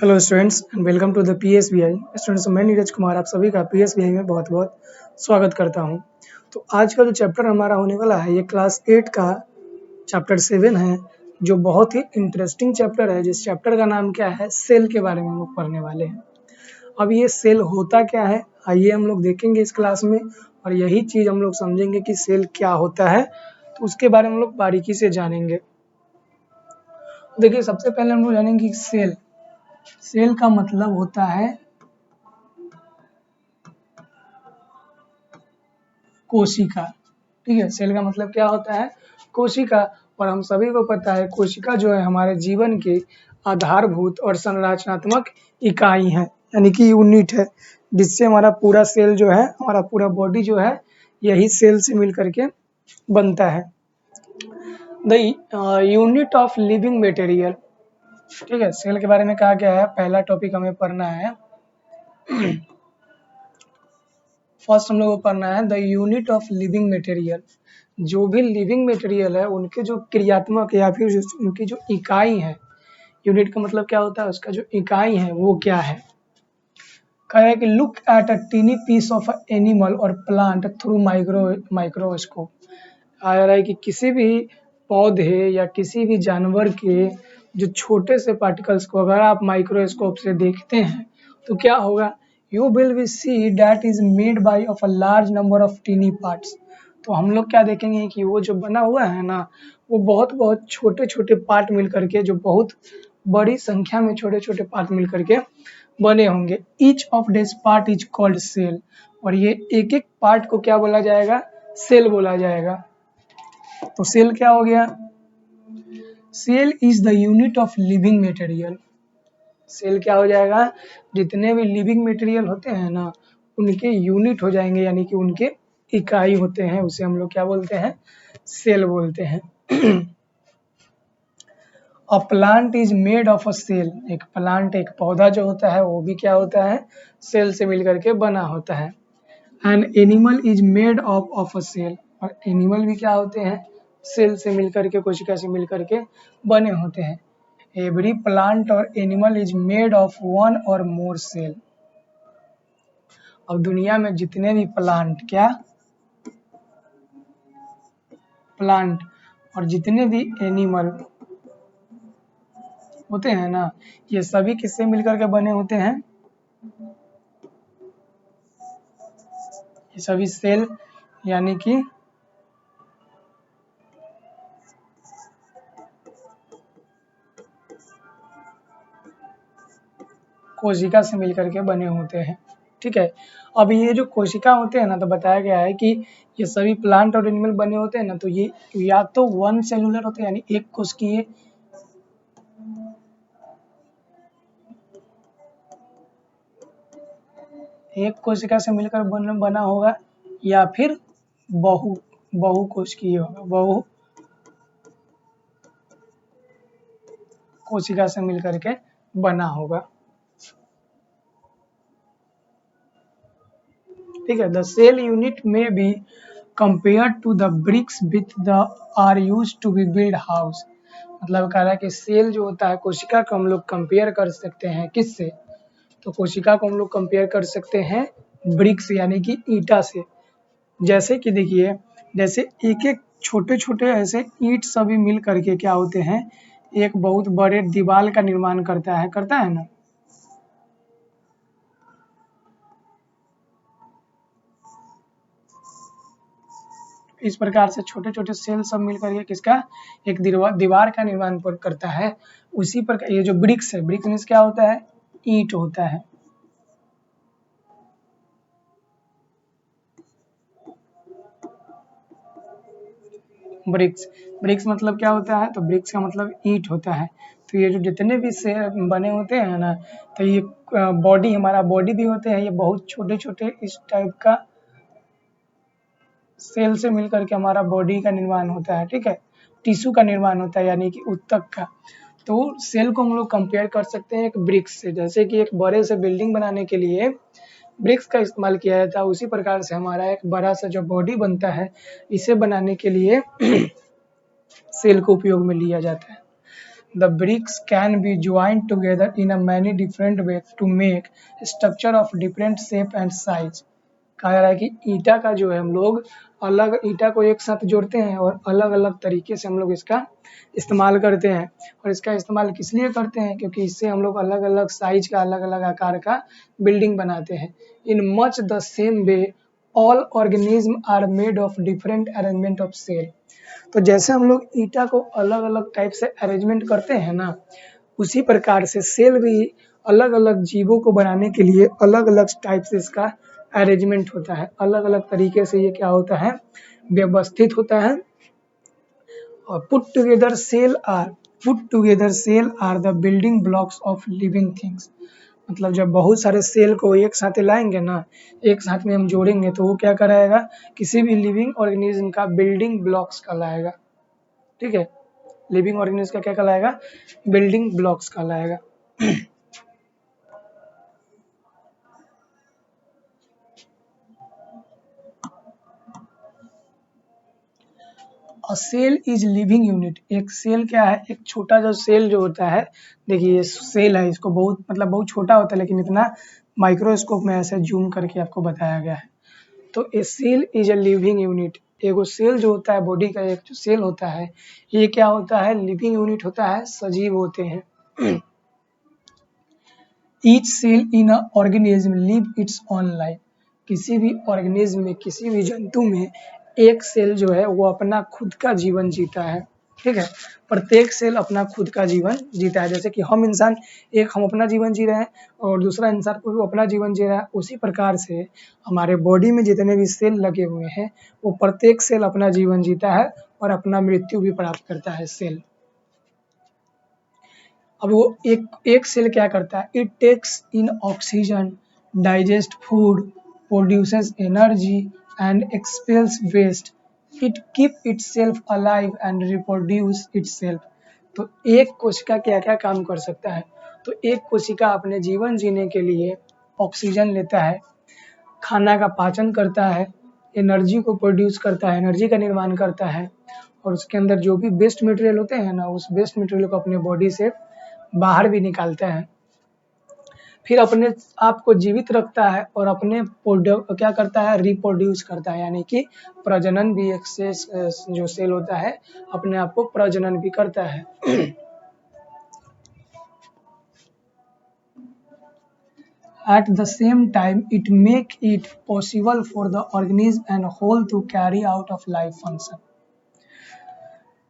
Hello students and welcome to the PSBI. Students, मैं नीरज कुमार आप सभी का पीएसबीआई में बहुत बहुत स्वागत करता हूं। तो आज का जो चैप्टर हमारा होने वाला है ये क्लास 8 का चैप्टर 7 है, जो बहुत ही इंटरेस्टिंग चैप्टर है। जिस चैप्टर का नाम क्या है, सेल के बारे में हम लोग पढ़ने वाले हैं। अब ये सेल होता क्या है, आइए हम लोग देखेंगे इस क्लास में, और यही चीज़ हम लोग समझेंगे कि सेल क्या होता है, तो उसके बारे में हम लोग बारीकी से जानेंगे। देखिए, सबसे पहले हम लोग जानेंगे कि सेल का मतलब होता है कोशिका। ठीक है, सेल का मतलब क्या होता है, कोशिका। और हम सभी को पता है कोशिका जो है हमारे जीवन की आधारभूत और संरचनात्मक इकाई है, यानी कि यूनिट है, जिससे हमारा पूरा सेल जो है, हमारा पूरा बॉडी जो है, यही सेल से मिल करके बनता है। The unit of living material. ठीक है, सेल के बारे में कहा गया है, पहला टॉपिक हमें पढ़ना है। फर्स्ट हम लोग को पढ़ना है the unit of living material. जो भी लिविंग मटेरियल है उनके जो क्रियात्मक या फिर उनकी जो इकाई है, यूनिट का मतलब क्या होता है, उसका जो इकाई है वो क्या है। कह रहा है कि look at a tiny piece of animal और प्लांट थ्रू माइक्रोस्कोप। आ रहा है कि किसी भी पौधे या किसी भी जानवर के जो छोटे से पार्टिकल्स को अगर आप माइक्रोस्कोप से देखते हैं तो क्या होगा, you will be see that is made by of a large number of tiny parts. तो हम लोग क्या देखेंगे कि वो जो बना हुआ है ना, वो बहुत बहुत छोटे छोटे पार्ट मिल करके, जो बहुत बड़ी संख्या में छोटे छोटे पार्ट मिल करके बने होंगे। Each of this part is called cell. और ये एक एक पार्ट को क्या बोला जाएगा, सेल बोला जाएगा। तो सेल क्या हो गया, cell is the unit of living material. Cell क्या हो जाएगा, जितने भी लिविंग मटेरियल होते हैं ना उनके यूनिट हो जाएंगे, यानी कि उनके इकाई होते हैं, उसे हम लोग क्या बोलते हैं, सेल बोलते हैं। A plant is made of a cell. एक प्लांट, एक पौधा जो होता है वो भी क्या होता है, सेल से मिलकर के बना होता है। An animal is made of a cell. और एनिमल भी क्या होते हैं, सेल से मिलकर के, कोशिका से मिलकर के बने होते हैं। एवरी प्लांट और animal is made of one और मोर सेल। अब दुनिया में जितने भी प्लांट और जितने भी एनिमल होते हैं ना, ये सभी किससे मिलकर के बने होते हैं, ये सभी सेल यानी कि कोशिका से मिलकर के बने होते हैं। ठीक है, अब ये जो कोशिका होते हैं ना, तो बताया गया है कि ये सभी प्लांट और एनिमल बने होते हैं ना, तो ये या तो वन सेलुलर होते हैं, यानी एक कोशिकीय, एक कोशिका से मिलकर बना होगा, या फिर बहु कोशिकीय होगा, बहु कोशिका से मिलकर के बना होगा। ठीक है, the cell unit may be compared to the bricks with the are use to be build house. मतलब कह रहा है कि सेल जो होता है, कोशिका को हम लोग कंपेयर कर सकते हैं किससे, तो कोशिका को हम लोग कंपेयर कर सकते हैं ब्रिक्स यानी कि ईंटा से। जैसे कि देखिए, जैसे एक एक छोटे छोटे ऐसे ईंट सभी मिल करके क्या होते हैं, एक बहुत बड़े दीवार का निर्माण करता है ना। इस प्रकार से छोटे छोटे सेल सब मिल करके किसका, एक दीवार का निर्माण करता है। उसी प्रकार ये जो ब्रिक्स है, ब्रिक्स मीन्स क्या होता है, ईंट होता है। ब्रिक्स, ब्रिक्स मतलब क्या होता है, तो ब्रिक्स का मतलब ईंट होता है। तो ये जो जितने भी से बने होते हैं ना, तो ये बॉडी, हमारा बॉडी भी होते हैं, ये बहुत छोटे छोटे इस टाइप का सेल से मिलकर के हमारा बॉडी का निर्माण होता है। ठीक है, टिश्यू का निर्माण होता है, यानी कि ऊतक का। तो सेल को हम लोग कंपेयर कर सकते हैं एक ब्रिक्स से। जैसे कि एक बड़े से बिल्डिंग बनाने के लिए ब्रिक्स का इस्तेमाल किया जाता है, उसी प्रकार से हमारा एक बड़ा सा जो बॉडी बनता है, इसे बनाने के लिए सेल को उपयोग में लिया जाता है। The bricks can be joined together in a many different ways to make structure of different shape and size. कहा जा रहा है कि ईटा का जो है हम लोग अलग ईटा को एक साथ जोड़ते हैं और अलग अलग तरीके से हम लोग इसका इस्तेमाल करते हैं। और इसका इस्तेमाल किस लिए करते हैं? क्योंकि इससे हम लोग अलग अलग साइज का अलग अलग आकार का बिल्डिंग बनाते हैं। In much the same way all organism are made of different arrangement of cell. तो जैसे हम लोग ईटा को अलग अलग टाइप से अरेंजमेंट करते हैं ना, उसी प्रकार से सेल भी अलग अलग जीवों को बनाने के लिए अलग अलग टाइप से इसका अरेंजमेंट होता है। अलग अलग तरीके से ये क्या होता है, व्यवस्थित होता है। और put together cell are the building blocks of living things. मतलब जब बहुत सारे सेल को एक साथ लाएंगे ना, एक साथ में हम जोड़ेंगे तो वो क्या कराएगा, किसी भी लिविंग ऑर्गेनिज्म का बिल्डिंग ब्लॉक्स कहलाएगा। ठीक है, लिविंग ऑर्गेनिज्म का क्या कहलाएगा, बिल्डिंग ब्लॉक्स कहलाएगा। Cell is living unit. एक सेल क्या है, एक छोटा जो सेल जो होता है, देखिए ये सेल है, इसको बहुत छोटा होता है, लेकिन इतना माइक्रोस्कोप में ऐसे जूम करके आपको बताया गया है। तो a cell is a living unit. एगो सेल जो होता है, बॉडी का एक जो सेल होता है, ये क्या होता है, लिविंग यूनिट होता है, सजीव होते हैं। Each cell in a organism live its on life. किसी भी ऑर्गेनिज्म में, किसी भी जंतु में एक सेल जो है वो अपना खुद का जीवन जीता है। ठीक है, प्रत्येक सेल अपना खुद का जीवन जीता है। जैसे कि हम इंसान हम अपना जीवन जी रहे हैं और दूसरा इंसान को भी अपना जीवन जी रहा है, उसी प्रकार से हमारे बॉडी में जितने भी सेल लगे हुए हैं वो प्रत्येक सेल अपना जीवन जीता है और अपना मृत्यु भी प्राप्त करता है सेल। अब वो एक सेल क्या करता है, it takes in oxygen, digest food, produces energy and expels waste, it keep itself alive and reproduce itself. तो एक कोशिका क्या क्या काम कर सकता है, तो एक कोशिका अपने जीवन जीने के लिए ऑक्सीजन लेता है, खाना का पाचन करता है, एनर्जी को प्रोड्यूस करता है, एनर्जी का निर्माण करता है, और उसके अंदर जो भी वेस्ट मटेरियल होते हैं ना, उस वेस्ट मटेरियल को अपने बॉडी से बाहर भी निकालता है, फिर अपने आप को जीवित रखता है और अपने क्या करता है, रिप्रोड्यूस करता है, यानी कि प्रजनन भी एक से जो सेल होता है अपने आप को प्रजनन भी करता है। At the same time, it make it possible for the organism and whole to carry out of life function।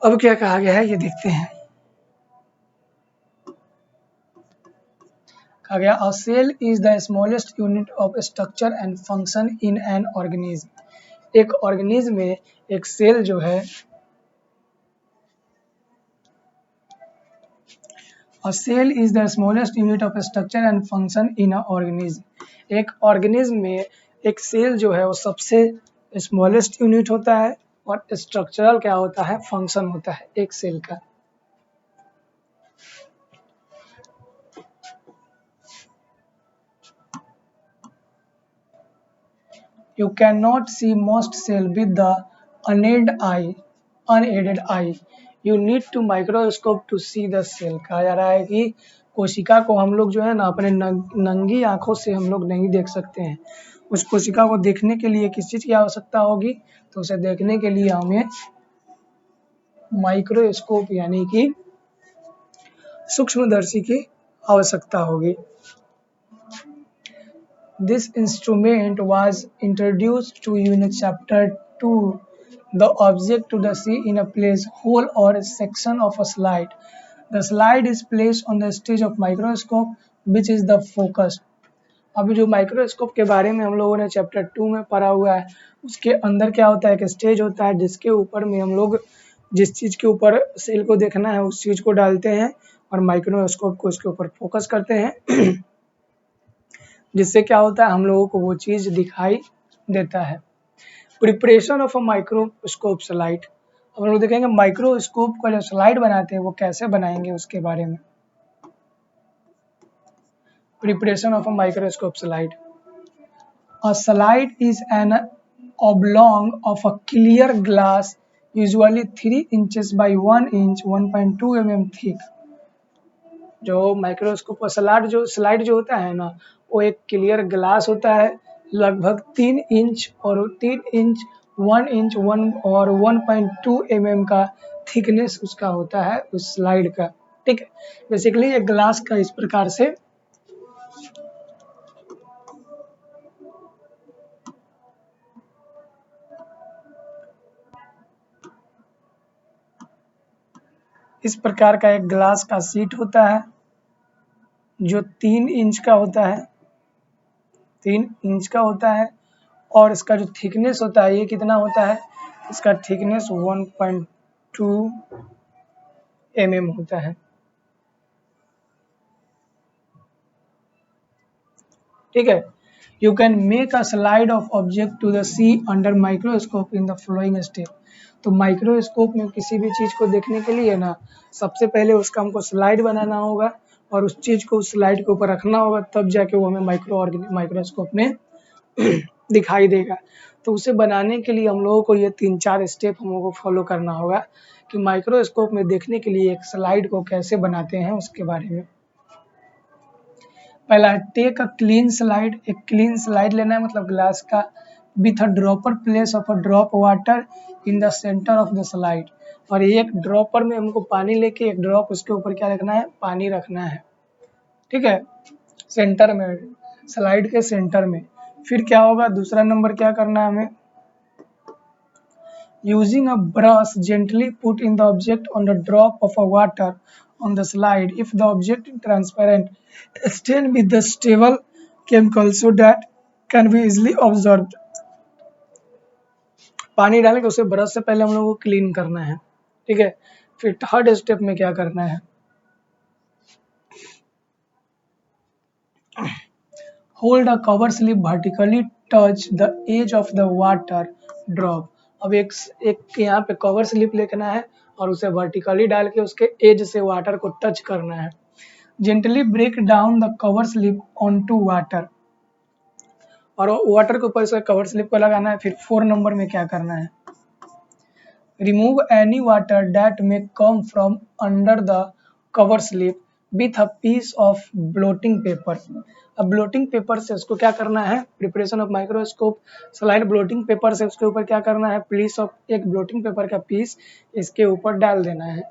अब क्या कहा गया है ये देखते हैं। कहा गया a cell is the smallest unit of structure and function in an organism। एक ऑर्गेनिज्म में एक सेल जो है, a cell is the smallest unit of structure and function in a organism। एक ऑर्गेनिज्म में एक सेल जो है वो सबसे स्मॉलेस्ट यूनिट होता है और स्ट्रक्चरल क्या होता है, फंक्शन होता है एक सेल का। You cannot see most cell with the unaided eye। You need to microscope to see the cell। कहा जा रहा है कि कोशिका को हम लोग जो है ना अपने नंगी आंखों से हम लोग नहीं देख सकते हैं। उस कोशिका को देखने के लिए किस चीज की आवश्यकता होगी, तो उसे देखने के लिए हमें माइक्रोस्कोप यानी कि सूक्ष्मदर्शी की आवश्यकता होगी। This instrument was introduced to you in chapter 2, the object to the see in a place whole or a section of a slide। The slide is placed on the stage of microscope which is the focus। अभी जो microscope के बारे में हम लोगों ने chapter 2 में पढ़ा हुआ है, उसके अंदर क्या होता है, एक स्टेज होता है जिसके ऊपर में हम लोग जिस चीज़ के ऊपर सेल को देखना है उस चीज़ को डालते हैं और माइक्रोस्कोप को उसके ऊपर फोकस करते हैं, जिससे क्या होता है, हम लोगों को वो चीज़ दिखाई देता है। Preparation of a microscope slide. अब हम लोग देखेंगे माइक्रोस्कोप का जो स्लाइड बनाते हैं वो कैसे बनाएंगे उसके बारे में। Preparation of a microscope slide. A slide is an oblong of a clear glass usually 3 inches by 1 inch 1.2 mm thick। जो माइक्रोस्कोप का स्लाइड जो होता है ना, वो एक क्लियर ग्लास होता है, लगभग 3 इंच और 3 इंच 1 इंच 1.2 mm का थिकनेस उसका होता है उस स्लाइड का। ठीक है, बेसिकली एक ग्लास का इस प्रकार से इस प्रकार का एक ग्लास का शीट होता है जो 3 इंच का होता है, 3 इंच का होता है, और इसका जो थिकनेस होता है ये कितना होता है, इसका थिकनेस 1.2 mm होता है। ठीक है, you can make a slide of object to the see under microscope in the flowing step. तो माइक्रोस्कोप में किसी भी चीज को देखने के लिए ना, सबसे पहले उसका हमको स्लाइड बनाना होगा और उस चीज को उस स्लाइड के ऊपर रखना होगा, तब जाके वो हमें माइक्रोस्कोप में दिखाई देगा। तो उसे बनाने के लिए हम लोगों को ये 3-4 स्टेप हम लोगों को फॉलो करना होगा कि माइक्रोस्कोप में देखने के लिए एक स्लाइड को कैसे बनाते हैं उसके बारे में। पहला टेक अ क्लीन स्लाइड, एक क्लीन स्लाइड लेना है मतलब ग्लास का, with a dropper place of a drop water in the centre of the slide. और एक ड्रॉपर में हमको पानी लेके एक ड्रॉप उसके ऊपर क्या रखना है, पानी रखना है। ठीक है, सेंटर में, स्लाइड के सेंटर में। फिर क्या होगा, दूसरा नंबर क्या करना है हमें, using a brush gently put in the object on the drop of a water on the slide. If the object is transparent, stain with the stable chemical so that can be easily observed. पानी डाल के उसे brush से पहले हम लोगों को clean करना है। ठीक है, फिर थर्ड स्टेप में क्या करना है, hold a cover slip vertically touch the edge of the water drop। अब एक यहाँ पे कवर स्लिप लेना है और उसे वर्टिकली डाल के उसके एज से वाटर को टच करना है। Gently break down the cover slip on to water, और वाटर के ऊपर से कवर स्लिप को लगाना है। फिर 4 नंबर में क्या करना है, remove any water that may come from under the cover slip with a piece of blotting paper. अब ब्लोटिंग पेपर से उसको क्या करना है, preparation of microscope slide, blotting paper से उसके ऊपर क्या करना है, पीस ऑफ, एक ब्लोटिंग पेपर का पीस इसके ऊपर डाल देना है।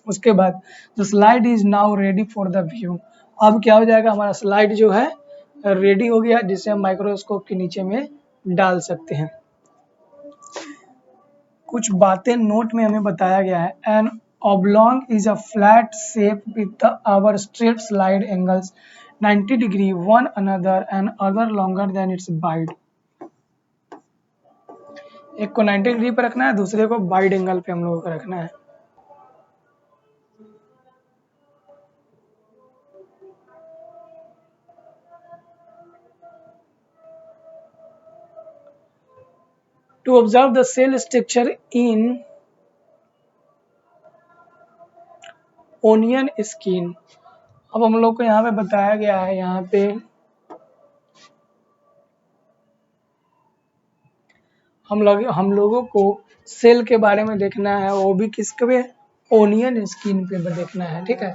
उसके बाद the slide is now ready for the view. अब क्या हो जाएगा, हमारा स्लाइड जो है रेडी हो गया, जिसे हम माइक्रोस्कोप के नीचे में डाल सकते हैं। कुछ बातें नोट में हमें बताया गया है, N oblong is a flat shape with our straight slide angles 90 degree one another and other longer than its wide। एक को 90 डिग्री पर रखना है, दूसरे को वाइड एंगल पे हम लोगों को रखना है। To observe the cell structure in onion skin. अब हम लोग को यहाँ पे बताया गया है, यहाँ पे हम लोगों को सेल के बारे में देखना है, वो भी किसके पे, ओनियन स्किन पे देखना है। ठीक है,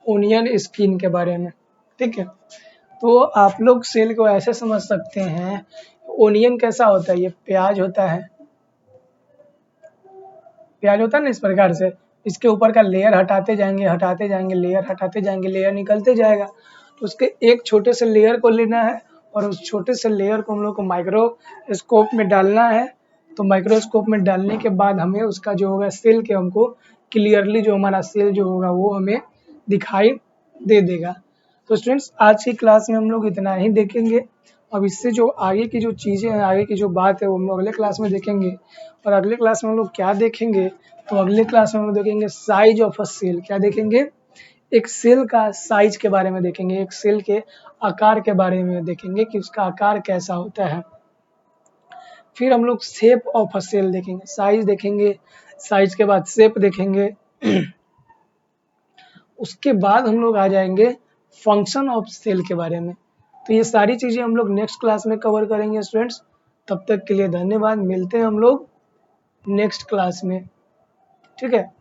ओनियन स्किन के बारे में। ठीक है, तो आप लोग सेल को ऐसे समझ सकते हैं, ओनियन कैसा होता है, ये प्याज होता है, प्याज होता है ना इस प्रकार से, इसके ऊपर का लेयर हटाते जाएंगे, लेयर हटाते जाएंगे, लेयर निकलते जाएगा। तो उसके एक छोटे से लेयर को लेना है और उस छोटे से लेयर को हम लोग को माइक्रोस्कोप में डालना है। तो माइक्रोस्कोप में डालने के बाद हमें उसका जो होगा सेल के, हमको क्लियरली जो हमारा सेल जो होगा वो हमें दिखाई दे देगा। तो स्टूडेंट्स, आज की क्लास में हम लोग इतना ही देखेंगे। अब इससे जो आगे की जो चीज़ें हैं, आगे की जो बात है, वो हम लोग अगले क्लास में देखेंगे। और अगले क्लास में हम लोग क्या देखेंगे, तो अगले क्लास में हम लोग देखेंगे साइज ऑफ अ सेल। क्या देखेंगे, एक सेल का साइज के बारे में देखेंगे, एक सेल के आकार के बारे में देखेंगे कि उसका आकार कैसा होता है। फिर हम लोग शेप ऑफ अ सेल देखेंगे, साइज देखेंगे, साइज के बाद शेप देखेंगे। उसके बाद हम लोग आ जाएंगे फंक्शन ऑफ सेल के बारे में। तो ये सारी चीज़ें हम लोग नेक्स्ट क्लास में कवर करेंगे स्टूडेंट्स। तब तक के लिए धन्यवाद, मिलते हैं हम लोग नेक्स्ट क्लास में। ठीक है।